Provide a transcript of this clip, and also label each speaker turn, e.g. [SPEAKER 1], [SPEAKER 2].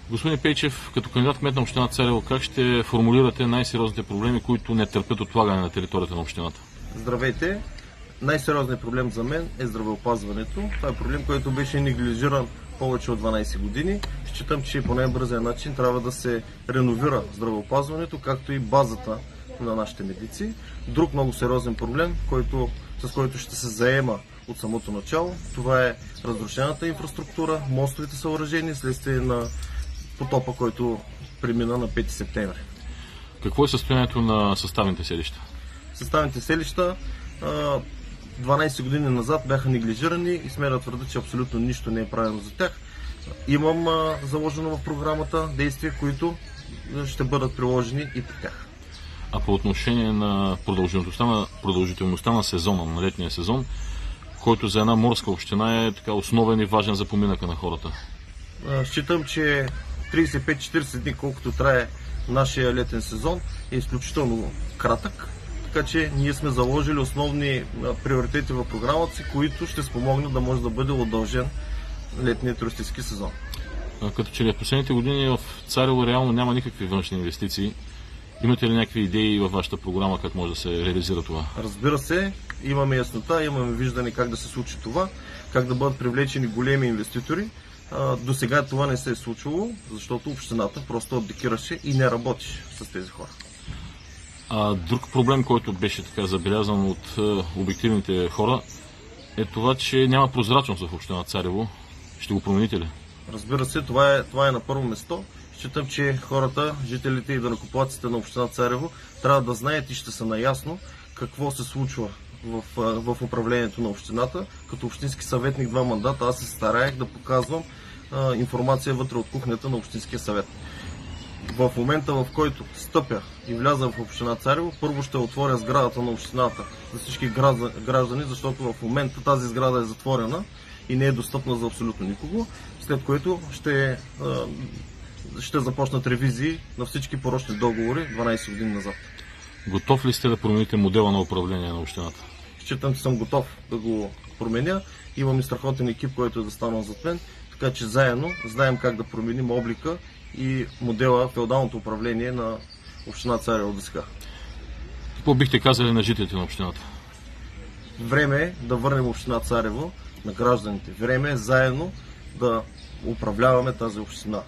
[SPEAKER 1] Господин Пейчев, като кандидат кмет на община Царево, как ще формулирате най-сериозните проблеми, които не търпят отлагане на територията на общината?
[SPEAKER 2] Здравейте! Най-сериозният проблем за мен е здравеопазването. Това е проблем, който беше неглижиран повече от 12 години. Считам, че по най-бързия начин трябва да се реновира здравеопазването, както и базата на нашите медици. Друг много сериозен проблем, с който ще се заема от самото начало, това е разрушената инфраструктура, мостовите съоръжения, следствие на потопа, който премина на 5 септември.
[SPEAKER 1] Какво е състоянието на съставните селища?
[SPEAKER 2] Съставните селища 12 години назад бяха неглижирани и сме да твърда, че абсолютно нищо не е правено за тях. Имам заложено в програмата действия, които ще бъдат приложени и при тях.
[SPEAKER 1] А по отношение на продължителността на сезона, на летния сезон, който за една морска община е така основен и важен за поминъка на хората?
[SPEAKER 2] Считам, че 35-40 дни, колкото трае нашия летен сезон, е изключително кратък. Така че ние сме заложили основни приоритети в програмата си, които ще спомогнат да може да бъде удължен летния туристически сезон.
[SPEAKER 1] Като че ли в последните години в Царево реално няма никакви външни инвестиции. Имате ли някакви идеи във вашата програма как може да се реализира това?
[SPEAKER 2] Разбира се, имаме яснота, имаме виждане как да се случи това, как да бъдат привлечени големи инвеститори. До сега това не се е случвало, защото общината просто абдикираше и не работеше с тези хора.
[SPEAKER 1] Друг проблем, който беше така забелязан от обективните хора, е това, че няма прозрачност в община Царево. Ще го промените ли?
[SPEAKER 2] Разбира се, това е на първо место. Считам, че хората, жителите и данъкоплатците на община Царево трябва да знаят и ще са наясно какво се случва в управлението на общината. Като общински съветник 2 мандата аз се стараех да показвам информация вътре от кухнята на общинския съвет. В момента, в който стъпя и вляза в община Царево, първо ще отворя сградата на общината за всички граждани, защото в момента тази сграда е затворена и не е достъпна за абсолютно никого, след което ще започнат ревизии на всички порочни договори 12 години назад.
[SPEAKER 1] Готов ли сте да промените модела на управление на общината?
[SPEAKER 2] Считам, че съм готов да го променя. Имам и страхотен екип, който е застанал зад мен, така че заедно знаем как да променим облика и модела, феодалното управление на община Царево до сега.
[SPEAKER 1] Какво бихте казали на жителите на общината?
[SPEAKER 2] Време е да върнем община Царево на гражданите. Време е заедно да управляваме тази община.